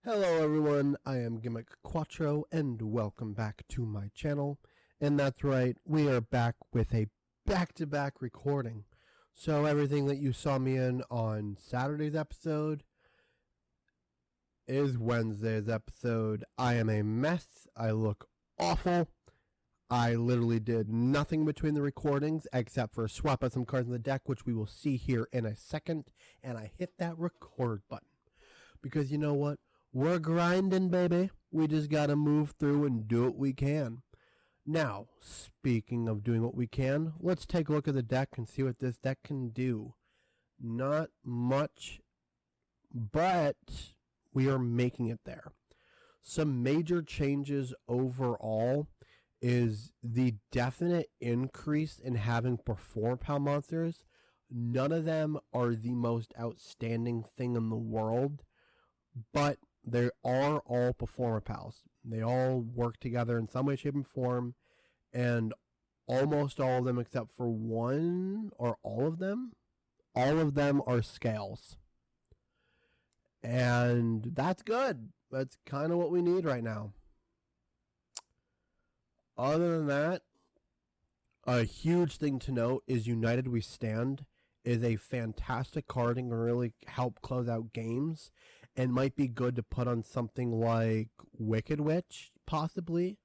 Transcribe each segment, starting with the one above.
Hello everyone, I am Gimmick Quattro and welcome back to my channel. And that's right, we are back with a back-to-back recording. So everything that you saw me in on Saturday's episode is Wednesday's episode. I am a mess, I look awful. I literally did nothing between the recordings except for swap out some cards in the deck, which we will see here in a second. And I hit that record button. Because you know what? We're grinding, baby. We just gotta move through and do what we can. Now, speaking of doing what we can, let's take a look at the deck and see what this deck can do. Not much, but we are making it there. Some major changes overall is the definite increase in having Perform Pal monsters. None of them are the most outstanding thing in the world, but they are all Performer Pals. They all work together in some way, shape, and form, and almost all of them except for one, or all of them are scales. And that's good. That's kind of what we need right now. Other than that, a huge thing to note is United We Stand is a fantastic card and can really help close out games, and might be good to put on something like Wicked Witch, possibly,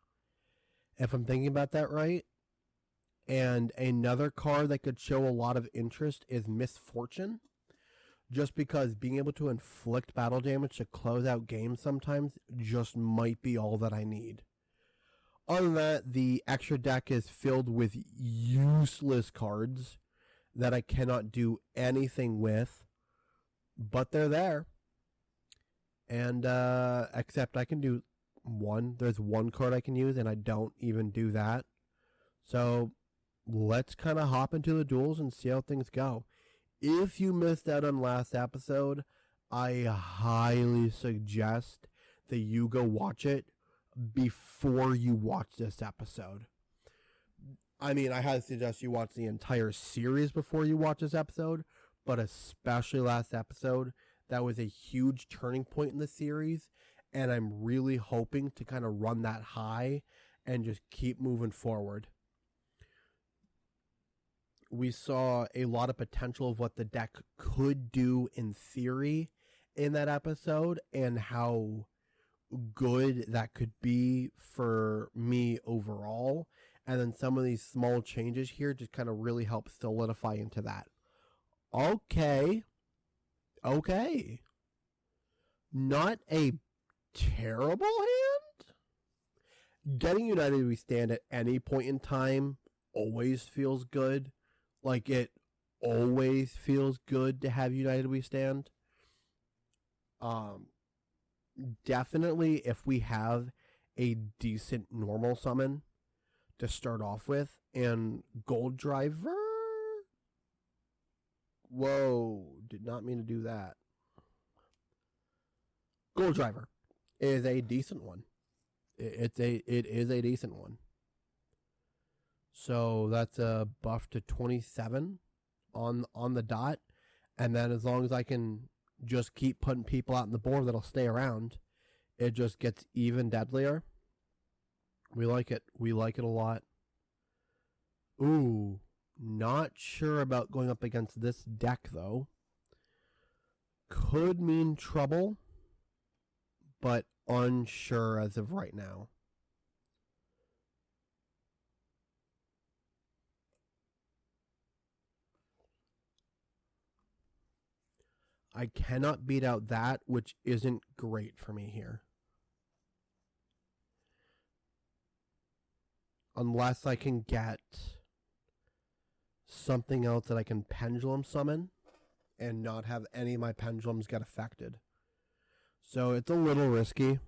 if I'm thinking about that right. And another card that could show a lot of interest is Misfortune, just because being able to inflict battle damage to close out games sometimes just might be all that I need. Other than that, the extra deck is filled with useless cards that I cannot do anything with, but they're there. And except I can do one. There's one card I can use, and I don't even do that. So let's kind of hop into the duels and see how things go. If you missed out on last episode, I highly suggest that you go watch it before you watch this episode. I mean, I highly suggest you watch the entire series before you watch this episode, but especially last episode. That was a huge turning point in the series, and I'm really hoping to kind of run that high and just keep moving forward. We saw a lot of potential of what the deck could do in theory in that episode, and how good that could be for me overall. And then some of these small changes here just kind of really help solidify into that. Okay. Not a terrible hand. Getting United We Stand at any point in time always feels good. Like, it always feels good to have United We Stand. Definitely if we have a decent normal summon to start off with, and Gold Driver. Whoa, did not mean to do that. Gold Driver is a decent one. It is a decent one. So that's a buff to 27 on the dot, and then as long as I can just keep putting people out on the board that'll stay around, it just gets even deadlier. We like it. We like it a lot. Ooh, not sure about going up against this deck, though. Could mean trouble, but unsure as of right now. I cannot beat out that, which isn't great for me here. Unless I can get something else that I can pendulum summon and not have any of my pendulums get affected. So it's a little risky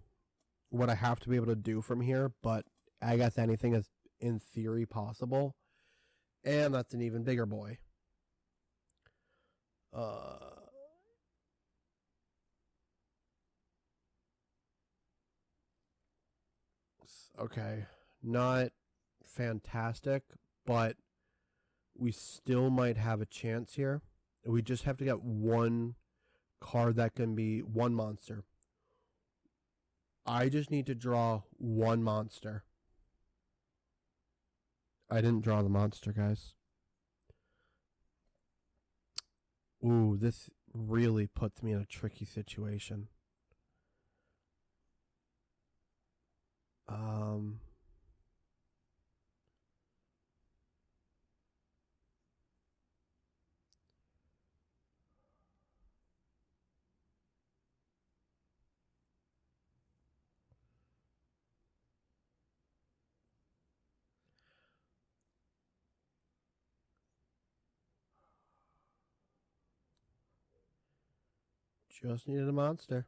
what I have to be able to do from here, but I guess anything is in theory possible. And that's an even bigger boy. Okay, not fantastic, but we still might have a chance here. We just have to get one card that can be one monster. I just need to draw one monster. I didn't draw the monster, guys. Ooh, this really puts me in a tricky situation. Just needed a monster.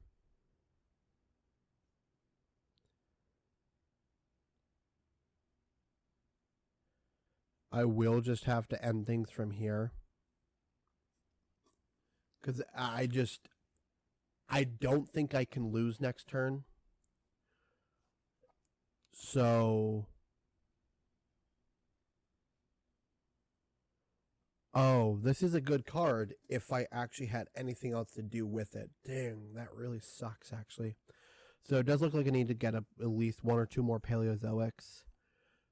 I will just have to end things from here. Because I don't think I can lose next turn. So... Oh, this is a good card if I actually had anything else to do with it. Dang, that really sucks, actually. So it does look like I need to get at least one or two more Paleozoics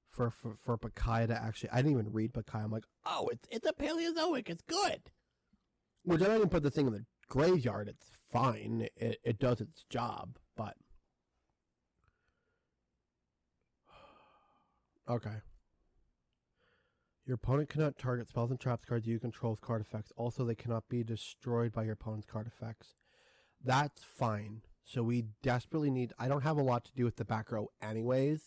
for Pakai to actually... I didn't even read Pakai. I'm like, oh, it's a Paleozoic. It's good. Which I didn't put this thing in the graveyard. It's fine. It does its job, but... Okay. Your opponent cannot target spells and traps cards you control with card effects. Also, they cannot be destroyed by your opponent's card effects. That's fine. So we desperately need... I don't have a lot to do with the back row anyways.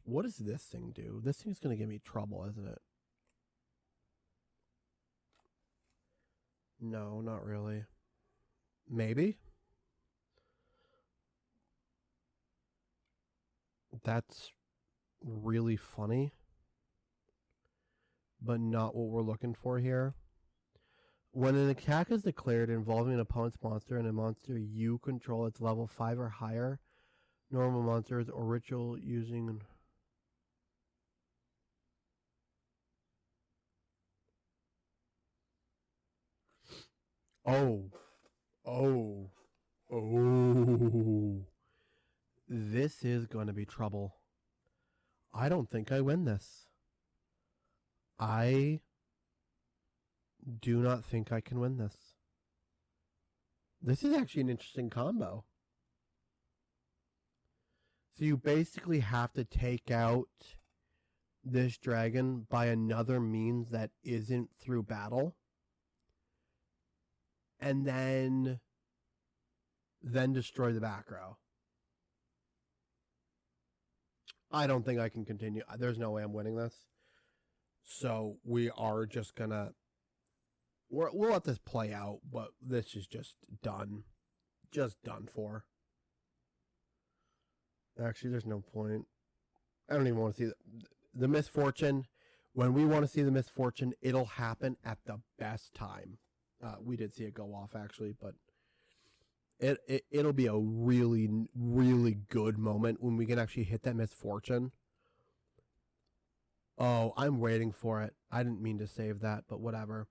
What does this thing do? This thing's going to give me trouble, isn't it? No, not really. Maybe? That's really funny. But not what we're looking for here. When an attack is declared involving an opponent's monster and a monster you control it's level 5 or higher, normal monsters or ritual using... Oh. This is going to be trouble. I don't think I win this. I do not think I can win this. This is actually an interesting combo. So you basically have to take out this dragon by another means that isn't through battle. And then destroy the back row. I don't think I can continue. There's no way I'm winning this. So we are just gonna... We'll let this play out, but this is just done. Just done for. Actually, there's no point. I don't even want to see the misfortune. When we want to see the misfortune, it'll happen at the best time. We did see it go off, actually, but it'll be a really, really good moment when we can actually hit that misfortune. Oh, I'm waiting for it. I didn't mean to save that, but whatever.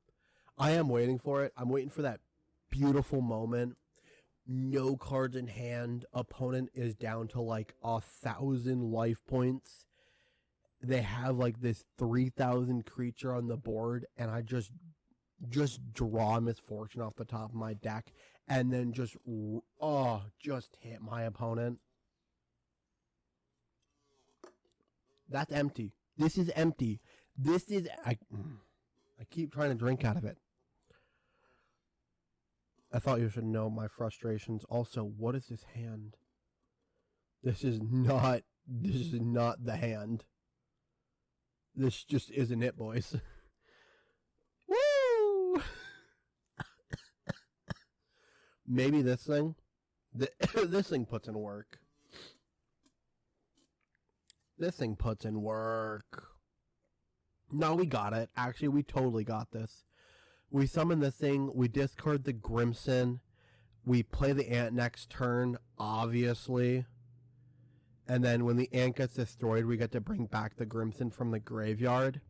I am waiting for it. I'm waiting for that beautiful moment. No cards in hand. Opponent is down to like 1,000 life points. They have like this 3,000 creature on the board, and I just draw misfortune off the top of my deck, and then just hit my opponent. That's empty. This is empty. This is... I keep trying to drink out of it. I thought you should know my frustrations. Also, what is this hand? This is not the hand. This just isn't it, boys. Woo! Maybe this thing? This thing puts in work. This thing puts in work. No, we got it. Actually, we totally got this. We summon this thing. We discard the Grimson. We play the ant next turn, obviously. And then when the ant gets destroyed, we get to bring back the Grimson from the graveyard.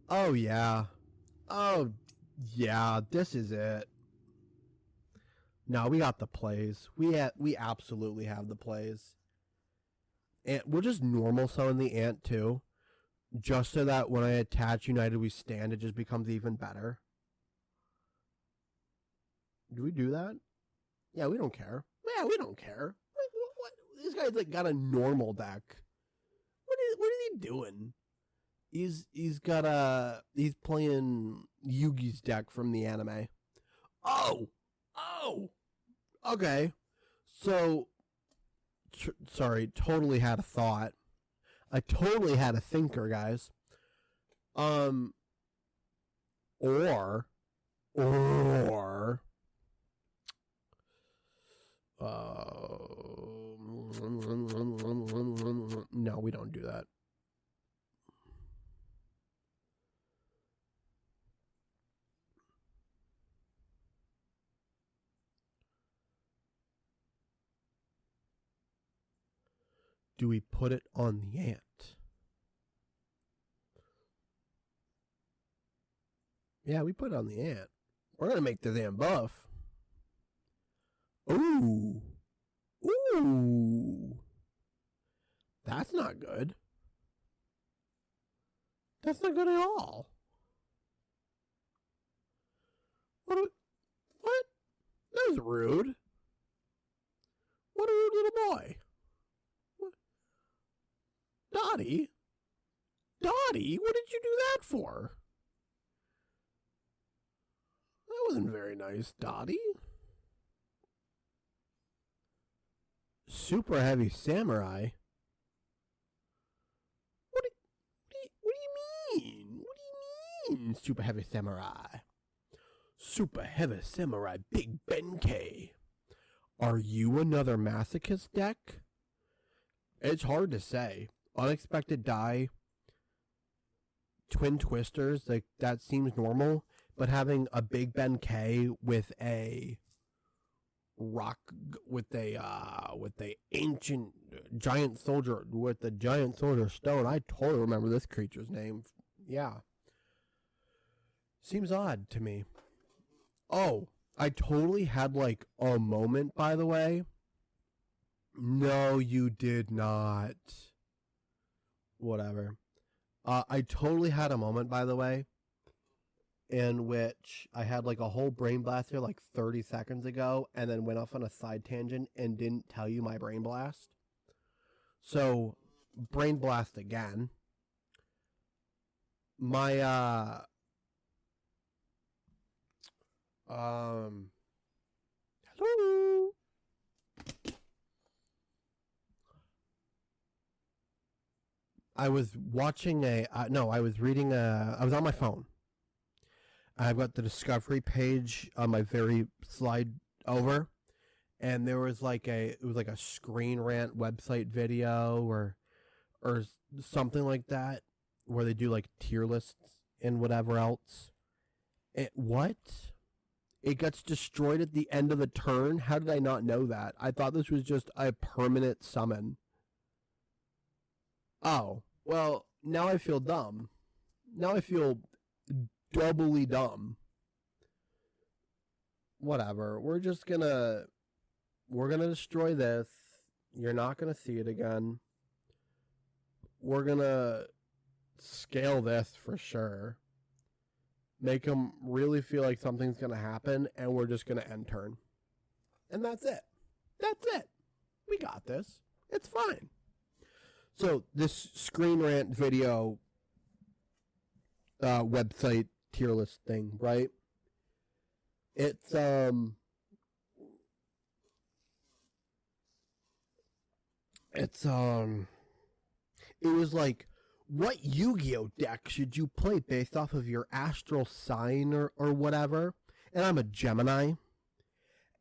Oh, yeah. Oh, yeah. This is it. No, we got the plays. We absolutely have the plays. And we'll just normal summon the ant too, just so that when I attach United We Stand, it just becomes even better. Do we do that? Yeah, we don't care. Yeah, we don't care. What? This guy's like got a normal deck. What is he doing? He's playing Yugi's deck from the anime. Oh, okay. So, sorry, totally had a thought. I totally had a thinker, guys. Or no, we don't do that. Do we put it on the ant? Yeah, we put it on the ant. We're going to make the ant buff. Ooh. That's not good. That's not good at all. What? That was rude. What a rude little boy. What? Dottie? What did you do that for? That wasn't very nice, Dottie. Super heavy samurai? What do you mean? What do you mean, super heavy samurai? Super heavy samurai Big Benkei. Are you another masochist deck? It's hard to say. Unexpected die, twin twisters, like that seems normal, but having a Big Benkei with a rock with the ancient giant soldier with the giant soldier stone. I totally remember this creature's name. Yeah. Seems odd to me. Oh, I totally had like a moment, by the way. No, you did not. Whatever. I totally had a moment, by the way, in which I had like a whole brain blast here like 30 seconds ago and then went off on a side tangent and didn't tell you my brain blast. So, brain blast again. My, hello? I was watching I was reading I was on my phone. I've got the discovery page on my very slide over, and there was it was like a Screen Rant website video or something like that, where they do like tier lists and whatever else. What? It gets destroyed at the end of the turn? How did I not know that? I thought this was just a permanent summon. Oh, well, now I feel dumb. Now I feel doubly dumb. Whatever. We're gonna destroy this. You're not gonna see it again. We're gonna scale this for sure. Make them really feel like something's gonna happen, and we're just gonna end turn. And that's it. That's it. We got this. It's fine. So this Screen Rant video website tier list thing, right? It's it was like, what Yu-Gi-Oh deck should you play based off of your astral sign or whatever? And I'm a Gemini.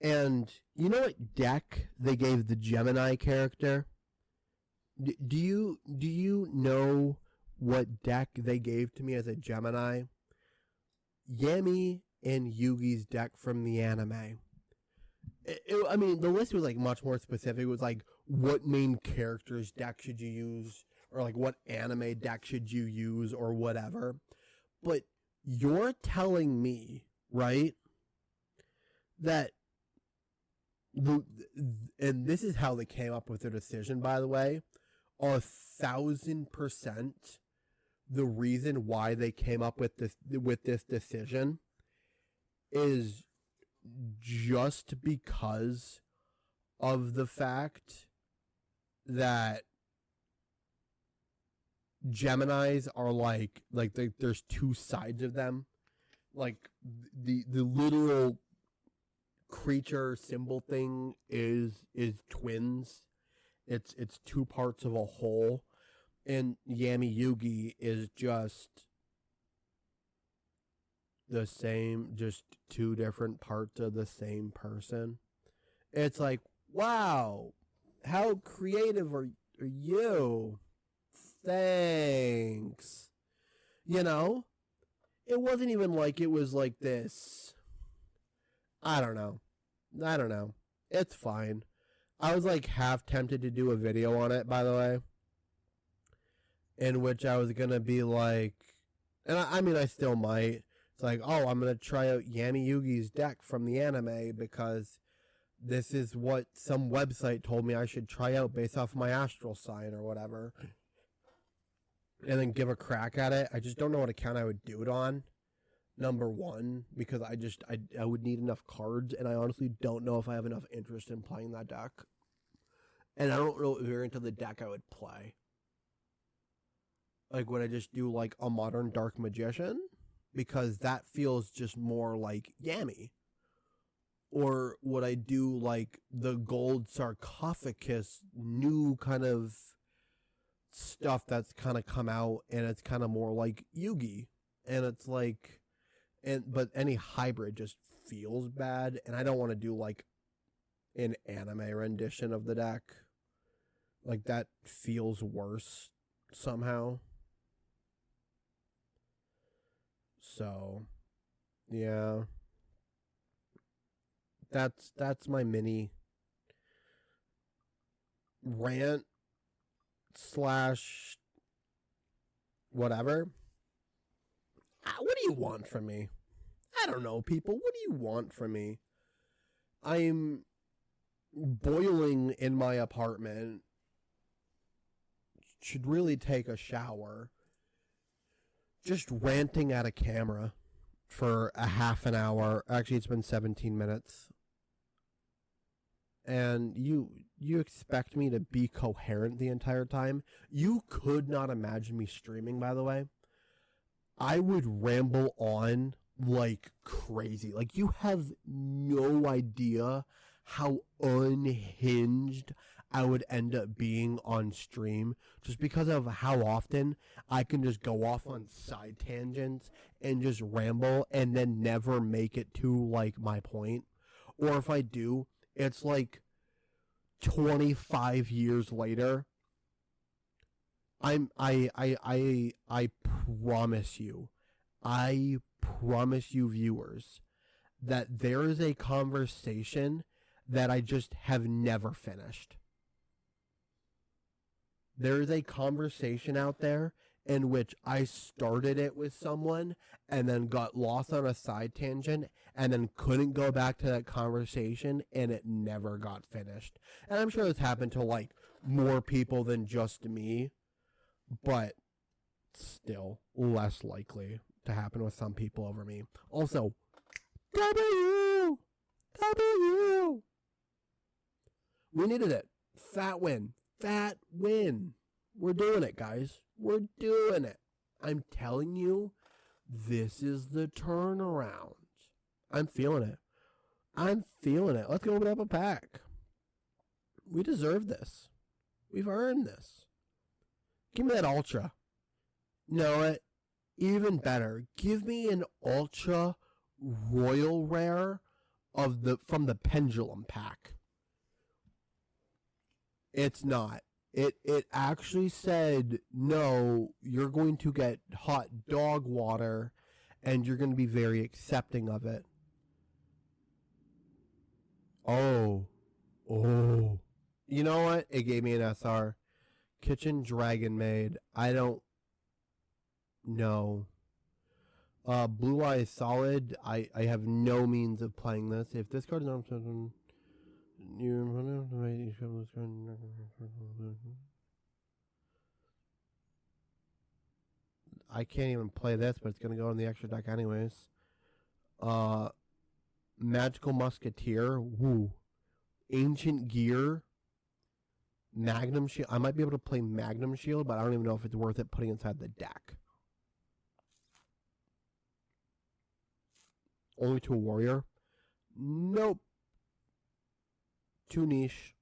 And you know what deck they gave the Gemini character? Do you know what deck they gave to me as a Gemini? Yami and Yugi's deck from the anime. I mean, the list was like much more specific. It was like, what main character's deck should you use? Or like, what anime deck should you use? Or whatever. But you're telling me, right, that the, and this is how they came up with their decision, by the way. 1,000% the reason why they came up with this decision is just because of the fact that Geminis are there's two sides of them. Like the literal creature symbol thing is twins. It's two parts of a whole, and Yami Yugi is just the same, just two different parts of the same person. It's like, wow, how creative are you? Thanks. You know? It wasn't even like it was like this. I don't know. It's fine. I was like half tempted to do a video on it, by the way, in which I was going to be like, and I mean, I still might. It's like, oh, I'm going to try out Yami Yugi's deck from the anime because this is what some website told me I should try out based off my astral sign or whatever. And then give a crack at it. I just don't know what account I would do it on. Number one, because I would need enough cards, and I honestly don't know if I have enough interest in playing that deck. And I don't know what variant of the deck I would play. Like, would I just do like a modern Dark Magician? Because that feels just more like Yami. Or would I do like the gold sarcophagus new kind of stuff that's kind of come out, and it's kind of more like Yugi, and it's like, but any hybrid just feels bad, and I don't want to do like an anime rendition of the deck. Like, that feels worse somehow. So yeah, that's my mini rant slash whatever. What do you want from me? I don't know, people. What do you want from me? I'm boiling in my apartment. Should really take a shower. Just ranting at a camera for a half an hour. Actually, it's been 17 minutes. And you expect me to be coherent the entire time? You could not imagine me streaming, by the way. I would ramble on like crazy. Like, you have no idea how unhinged I would end up being on stream, just because of how often I can just go off on side tangents and just ramble and then never make it to like my point. Or if I do, it's like 25 years later. I promise you, viewers, that there is a conversation that I just have never finished. There is a conversation out there in which I started it with someone and then got lost on a side tangent and then couldn't go back to that conversation, and it never got finished. And I'm sure this happened to like more people than just me, but still less likely to happen with some people over me. Also, W! We needed it. Fat win. We're doing it, guys. We're doing it. I'm telling you, this is the turnaround. I'm feeling it. Let's go open up a pack. We deserve this. We've earned this. Give me that Ultra. No, even better. Give me an Ultra Royal Rare from the Pendulum pack. It's not. It actually said, no, you're going to get hot dog water and you're going to be very accepting of it. Oh. You know what? It gave me an SR. Kitchen Dragon Maid. I don't know. Blue Eye is solid. I have no means of playing this. If this card is not... I can't even play this, but it's gonna go in the extra deck anyways. Magical Musketeer. Woo. Ancient Gear. Magnum Shield. I might be able to play Magnum Shield, but I don't even know if it's worth it putting inside the deck. Only to a warrior? Nope. Too niche.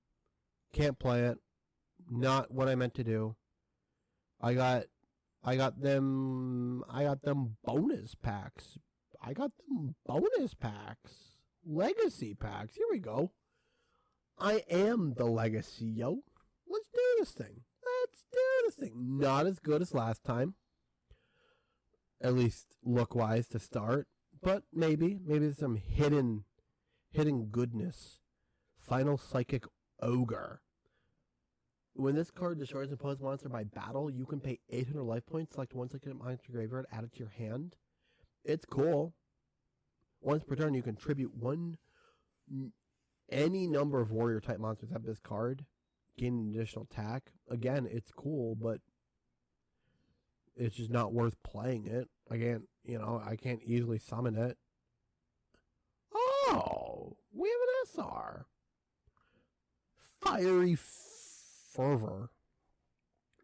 Can't play it. Not what I meant to do. I got them bonus packs. Legacy packs. Here we go. I am the legacy, yo. Let's do this thing. Not as good as last time. At least look-wise to start. But maybe there's some hidden goodness. Final Psychic Ogre. When this card destroys an opposed monster by battle, you can pay 800 life points, select one second monster graveyard, add it to your hand. It's cool. Once per turn, you contribute any number of warrior type monsters have this card, gain an additional attack. Again, it's cool, but it's just not worth playing it. I can't easily summon it. Oh, we have an SR. Fiery Fervor.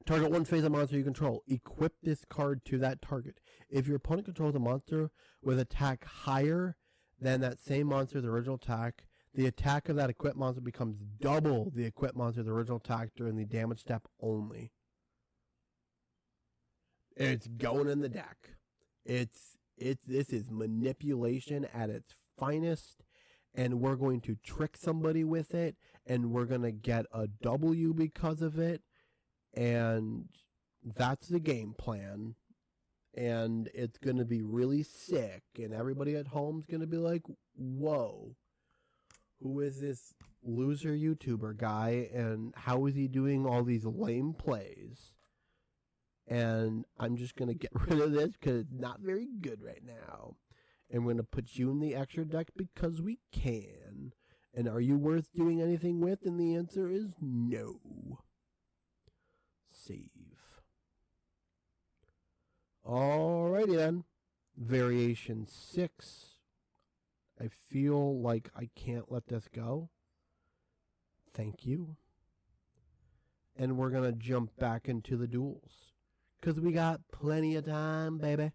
Target one phase of monster you control. Equip this card to that target. If your opponent controls a monster with attack higher than that same monster's original attack, the attack of that equipped monster becomes double the equipped monster's original attack during the damage step only. It's going in the deck. This is manipulation at its finest, and we're going to trick somebody with it, and we're going to get a W because of it, and that's the game plan, and it's going to be really sick, and everybody at home's going to be like, whoa, who is this loser YouTuber guy, and how is he doing all these lame plays? And I'm just going to get rid of this because it's not very good right now. And we're going to put you in the extra deck because we can. And are you worth doing anything with? And the answer is no. Save. Alrighty then. Variation 6. I feel like I can't let this go. Thank you. And we're going to jump back into the duels. Because we got plenty of time, baby.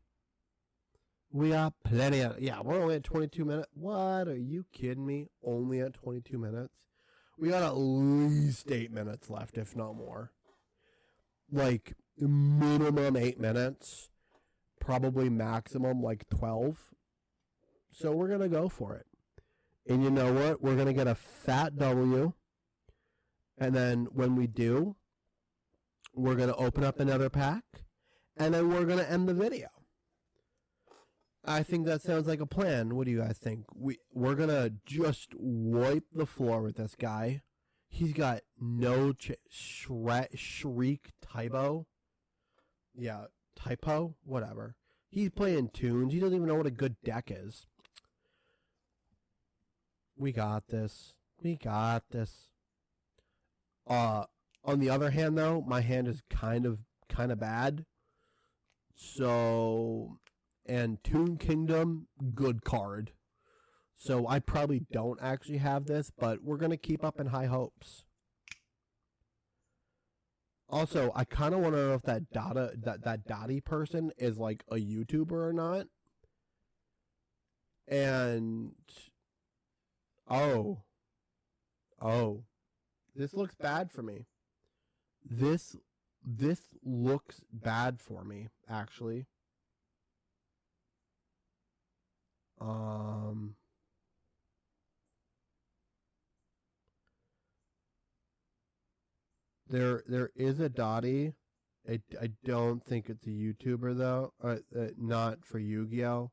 We got plenty of... Yeah, we're only at 22 minutes. What? Are you kidding me? Only at 22 minutes? We got at least 8 minutes left, if not more. Like, minimum 8 minutes. Probably maximum, like, 12. So we're going to go for it. And you know what? We're going to get a fat W. And then when we do... we're going to open up another pack, and then we're going to end the video. I think that sounds like a plan. What do you guys think? We're going to just wipe the floor with this guy. He's got no Shriek Typo. Yeah, Typo? Whatever. He's playing tunes. He doesn't even know what a good deck is. We got this. On the other hand, though, my hand is kind of bad. So, and Toon Kingdom, good card. So I probably don't actually have this, but we're going to keep up in high hopes. Also, I kind of want to know if that Dottie person is like a YouTuber or not. And, oh, this looks bad for me. This looks bad for me, actually. There is a Dottie. I don't think it's a YouTuber though. Not for Yu-Gi-Oh.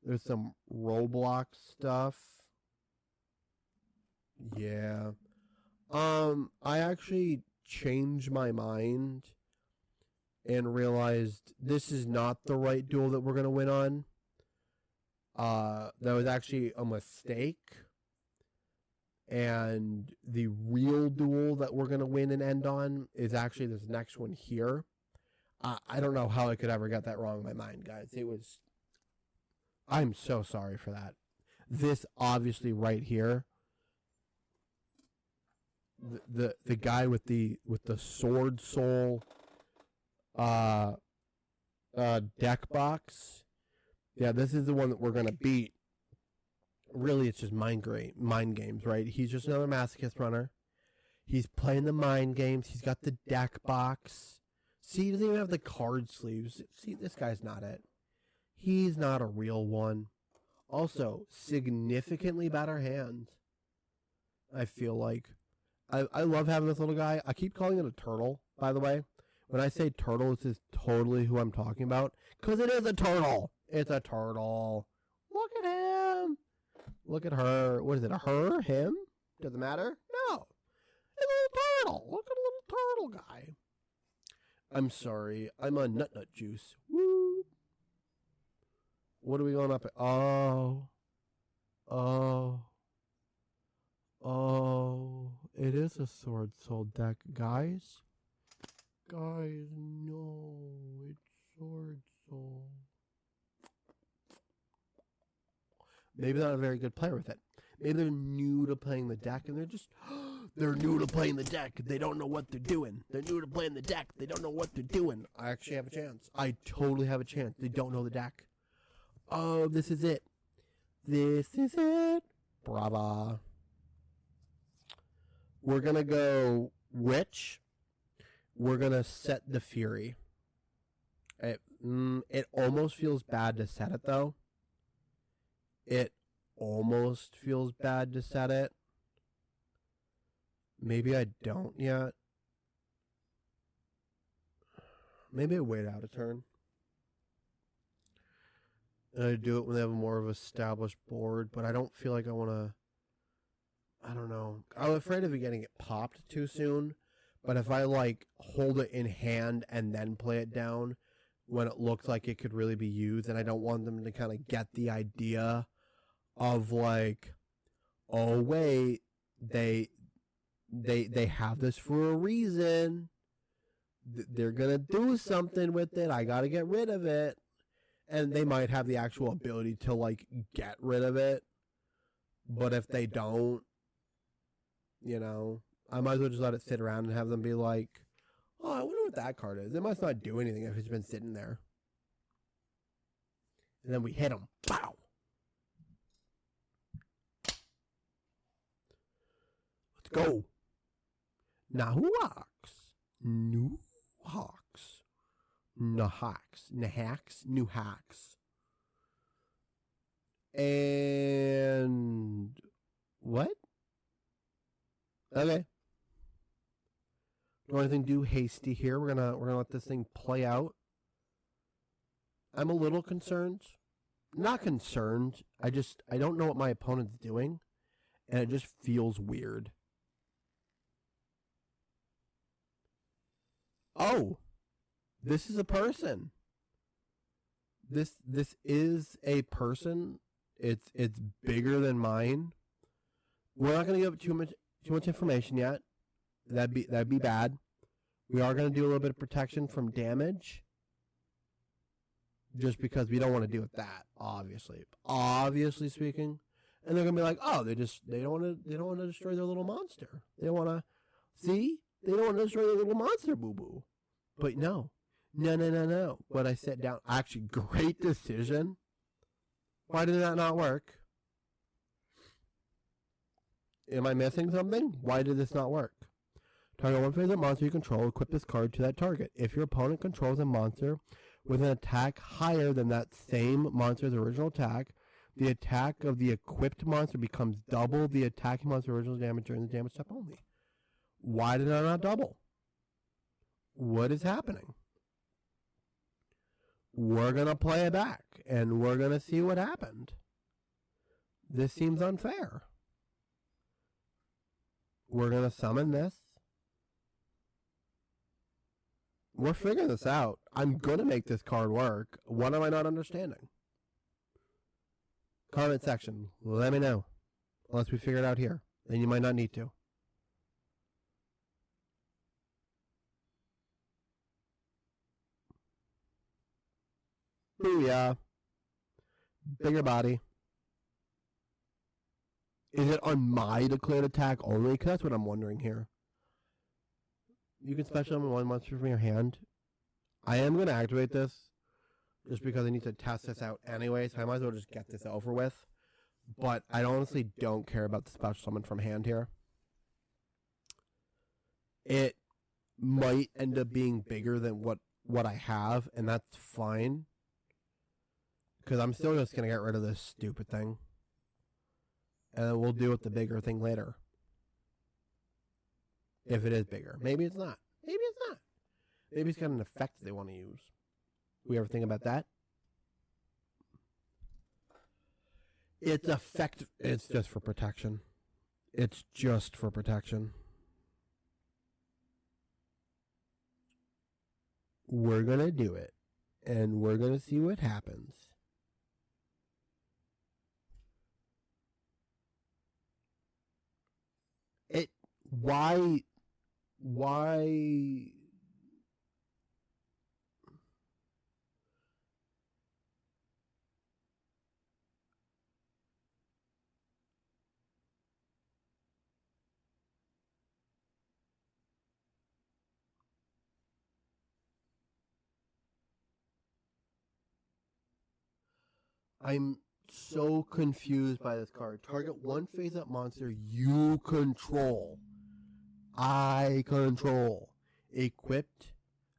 There's some Roblox stuff. Yeah. I actually changed my mind and realized this is not the right duel that we're going to win on. That was actually a mistake. And the real duel that we're going to win and end on is actually this next one here. I don't know how I could ever get that wrong in my mind, guys. I'm so sorry for that. This obviously right here, the guy with the sword soul deck box. Yeah, this is the one that we're gonna beat. Really, it's just mind games, right? He's just another masochist runner. He's playing the mind games. He's got the deck box. See, he doesn't even have the card sleeves. See, this guy's not it. He's not a real one. Also, significantly better hands. I feel like. I love having this little guy. I keep calling it a turtle, by the way. When I say turtle, this is totally who I'm talking about. Because it is a turtle. It's a turtle. Look at him. Look at her. What is it? A her? Him? Doesn't matter? No. It's a little turtle. Look at a little turtle guy. I'm sorry. I'm on nut juice. Woo. What are we going up at? Oh. It is a sword soul deck, guys. Guys, no. It's sword soul. Maybe they're not a very good player with it. Maybe they're new to playing the deck and they're new to playing the deck. They don't know what they're doing. They're new to playing the deck. They don't know what they're doing. I actually have a chance. I totally have a chance. They don't know the deck. Oh, this is it. This is it. Brava. We're going to go Witch. We're going to set the Fury. It almost feels bad to set it, though. It almost feels bad to set it. Maybe I don't yet. Maybe I wait out a turn. And I do it when they have a more of an established board, but I don't feel like I want to. I don't know. I'm afraid of it getting it popped too soon. But if I like hold it in hand and then play it down when it looks like it could really be used, and I don't want them to kind of get the idea of like, oh wait, they have this for a reason. They're gonna do something with it. I gotta get rid of it. And they might have the actual ability to like get rid of it. But if they don't, you know, I might as well just let it sit around and have them be like, oh, I wonder what that card is. It must not do anything if it's been sitting there. And then we hit them. Pow! Let's go. Now who hawks? New hawks. New hacks. And what? Okay. Don't anything too hasty here. We're gonna let this thing play out. I'm a little concerned. Not concerned. I don't know what my opponent's doing, and it just feels weird. Oh, this is a person. This is a person. It's bigger than mine. We're not gonna give too much information yet. That'd be bad. We are gonna do a little bit of protection from damage. Just because we don't want to deal with that, obviously speaking. And they're gonna be like, oh, they don't want to destroy their little monster. They don't want to destroy their little monster, boo boo. But no. When I sat down, actually, great decision. Why did that not work? Am I missing something? Why did this not work? Target one favorite monster you control, equip this card to that target. If your opponent controls a monster with an attack higher than that same monster's original attack, the attack of the equipped monster becomes double the attacking monster's original damage during the damage step only. Why did I not double? What is happening? We're going to play it back, and we're going to see what happened. This seems unfair. We're going to summon this. We're figuring this out. I'm going to make this card work. What am I not understanding? Comment section. Let me know. Unless we figure it out here. then you might not need to. Booyah. Bigger body. Is it on my declared attack only? Because that's what I'm wondering here. You can special summon one monster from your hand. I am going to activate this just because I need to test this out anyway, so I might as well just get this over with. But I honestly don't care about the special summon from hand here. It might end up being bigger than what I have, and that's fine. Because I'm still just going to get rid of this stupid thing. And then we'll deal with the bigger thing later. If it is bigger. Maybe it's not. Maybe it's not. Maybe it's got an effect they want to use. We ever think about that? It's effect. It's just for protection. It's just for protection. We're going to do it. And we're going to see what happens. Why I'm so confused by this card. Target one face-up monster you control. I control. Equipped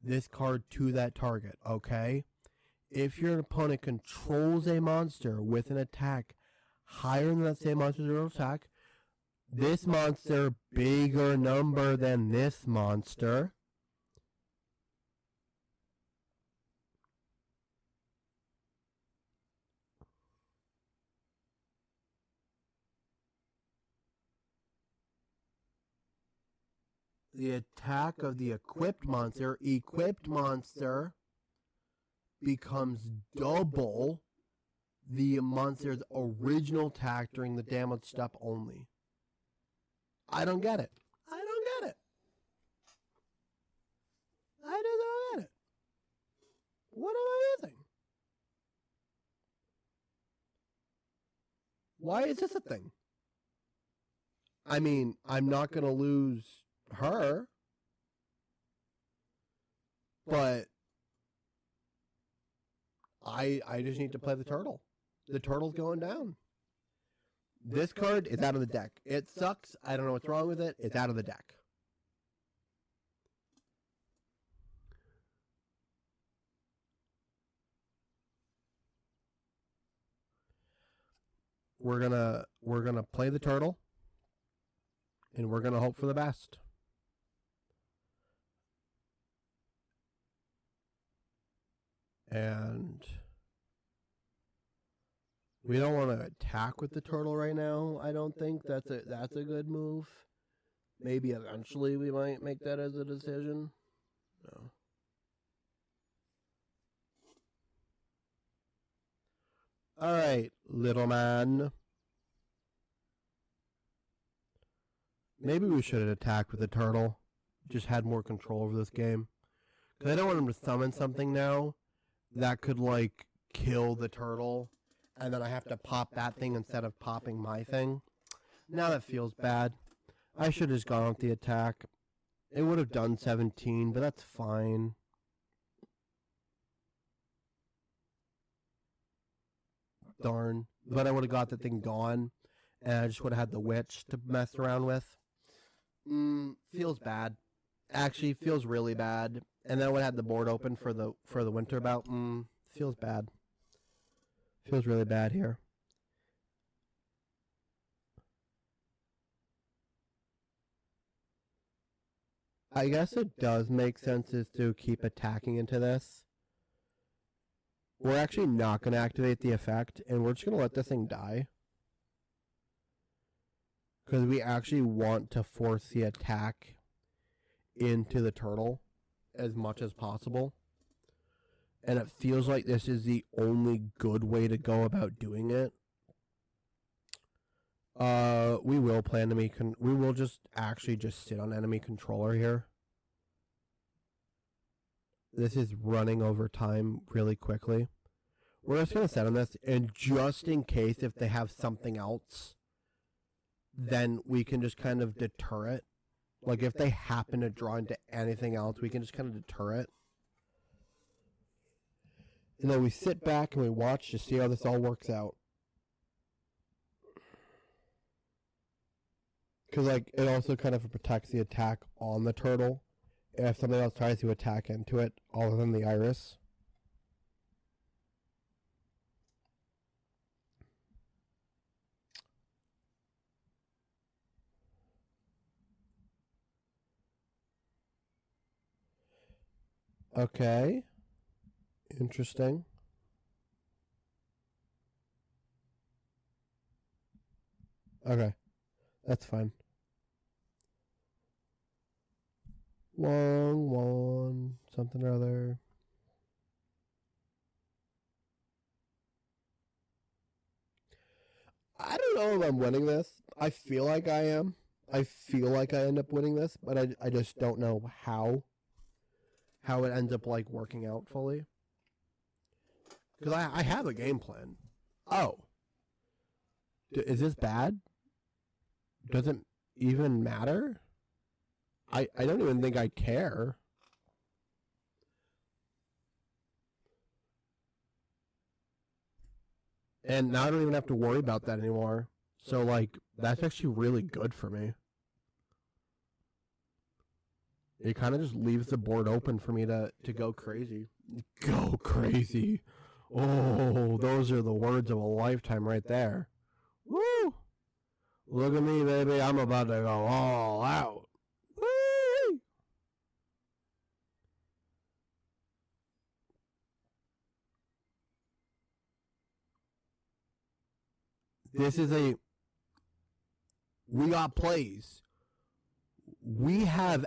this card to that target, okay? If your opponent controls a monster with an attack higher than that same monster's attack, this monster bigger number than this monster, the attack of the equipped monster becomes double the monster's original attack during the damage step only. I don't get it. I don't get it. I just don't get it. What am I missing? Why is this a thing? I mean, I'm not going to lose her, but I just need to play the turtle. The turtle's going down. This card is out of the deck. It sucks. I don't know what's wrong with it. It's out of the deck. We're gonna play the turtle, and we're gonna hope for the best. And we don't want to attack with the turtle right now. I don't think that's a good move. Maybe eventually we might make that as a decision. No. All right, little man. Maybe we should have attacked with the turtle. Just had more control over this game. Because I don't want him to summon something now that could, like, kill the turtle. And then I have to pop that thing instead of popping my thing. Now that feels bad. I should have just gone with the attack. It would have done 17, but that's fine. Darn. But I would have got the thing gone. And I just would have had the witch to mess around with. Feels bad. Actually, feels really bad. And then I would have had the board open for the winter bout. Feels bad. Feels really bad here. I guess it does make sense is to keep attacking into this. We're actually not going to activate the effect, and we're just going to let this thing die. Because we actually want to force the attack into the turtle as much as possible. And it feels like this is the only good way to go about doing it. We will play enemy. We will just actually just sit on enemy controller here. This is running over time really quickly. We're just gonna set on this, and just in case if they have something else, then we can just kind of deter it. Like if they happen to draw into anything else, we can just kind of deter it. And then we sit back and we watch to see how this all works out. Because, like, it also kind of protects the attack on the turtle if something else tries to attack into it other than the iris. Okay. Interesting. Okay. That's fine. Long one, something or other. I don't know if I'm winning this. I feel like I am. I feel like I end up winning this, but I just don't know how it ends up like working out fully. Because I have a game plan. Oh. Is this bad? Doesn't even matter? I don't even think I care. And now I don't even have to worry about that anymore. So, like, that's actually really good for me. It kind of just leaves the board open for me to go crazy. Go crazy. Oh, those are the words of a lifetime right there. Woo! Look at me, baby. I'm about to go all out. Woo! This is a... We got plays. We have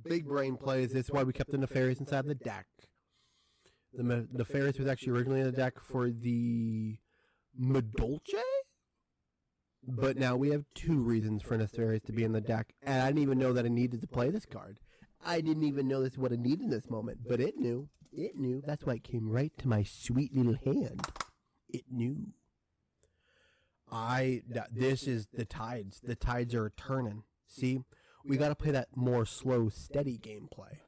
big brain plays. That's why we kept the Nefarious inside the deck. The Nefarious was actually originally in the deck for the Medolce? But now we have two reasons for Nefarious to be in the deck. And I didn't even know that I needed to play this card. I didn't even know this is what I needed in this moment. But it knew. It knew. That's why it came right to my sweet little hand. It knew. This is the tides. The tides are turning. See? We got to play that more slow, steady gameplay.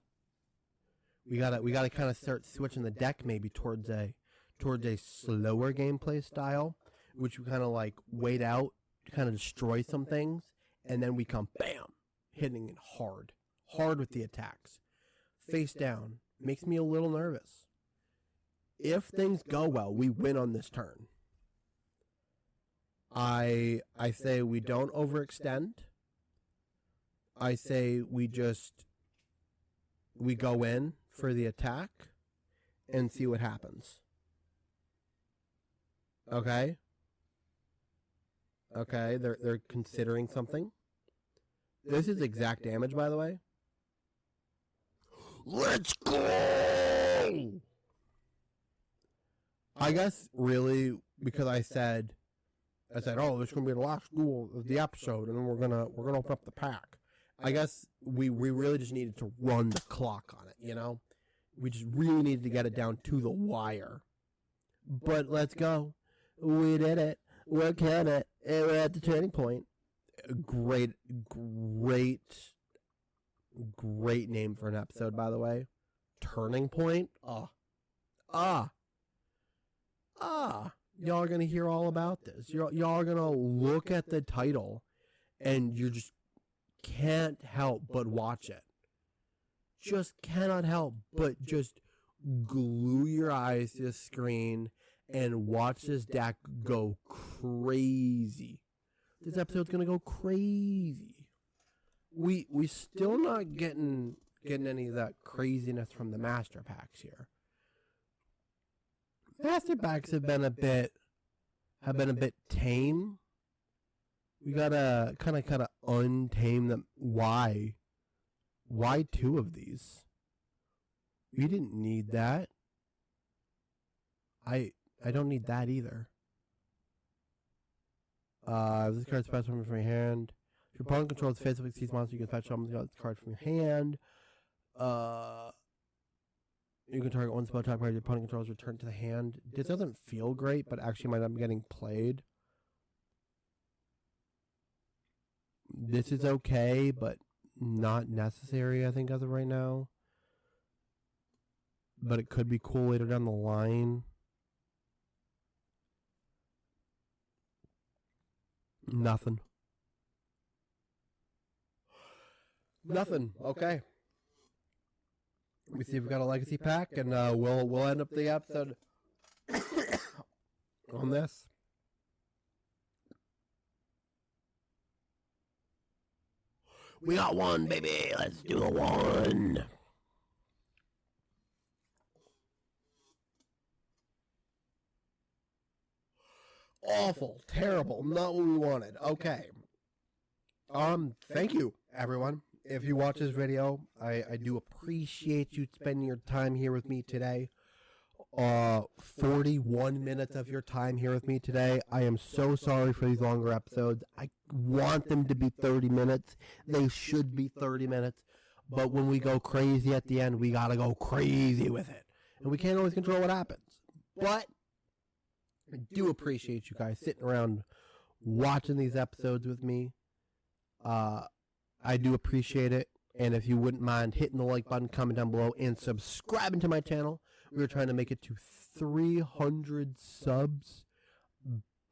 We gotta kind of start switching the deck maybe towards a slower gameplay style, which we kind of like wait out, kind of destroy some things, and then we come bam, hitting it hard with the attacks, face down. Makes me a little nervous. If things go well, we win on this turn. I say we don't overextend. I say we go in for the attack and see what happens. Okay? Okay, they're considering something. This is exact damage, by the way. Let's go! I guess really because I said, oh, this is gonna be the last duel of the episode, and then we're gonna open up the pack. I guess we really just needed to run the clock on it, you know? We just really needed to get it down to the wire. But let's go. We did it. We're killing it. And we're at the turning point. Great name for an episode, by the way. Turning point? Y'all are going to hear all about this. Y'all are going to look at the title and you just can't help but watch it. Just cannot help but just glue your eyes to the screen and watch this deck go crazy. This episode's going to go crazy. We still not getting any of that craziness from the master packs here. Master packs have been a bit tame. We gotta kind of untame them. Why? Why two of these? We didn't need that. I don't need that either. This card's special from your hand. If your opponent controls physically sees monster, you can fetch this card from your hand. You can target one spell type card your opponent controls, return to the hand. This doesn't feel great, but actually might end up getting played. This is okay, but not necessary, I think, as of right now. But it could be cool later down the line. Nothing. Nothing. Okay. We see if we got a legacy pack, and we'll end up the episode on this. We got one, baby. Let's do a one. Awful, terrible, not what we wanted. Okay. Thank you, everyone. If you watch this video, I do appreciate you spending your time here with me today. 41 minutes of your time here with me today. I am so sorry for these longer episodes. I want them to be 30 minutes. They should be 30 minutes. But when we go crazy at the end, we gotta go crazy with it. And we can't always control what happens. But I do appreciate you guys sitting around watching these episodes with me. I do appreciate it. And if you wouldn't mind hitting the like button, comment down below, and subscribing to my channel. We're trying to make it to 300 subs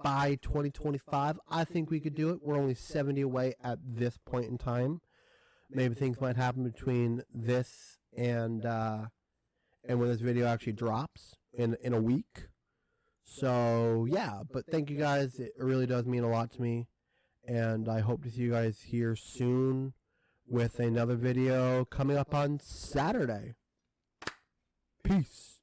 by 2025. I think we could do it. We're only 70 away at this point in time. Maybe things might happen between this and when this video actually drops in a week. So, yeah. But thank you guys. It really does mean a lot to me. And I hope to see you guys here soon with another video coming up on Saturday. Peace.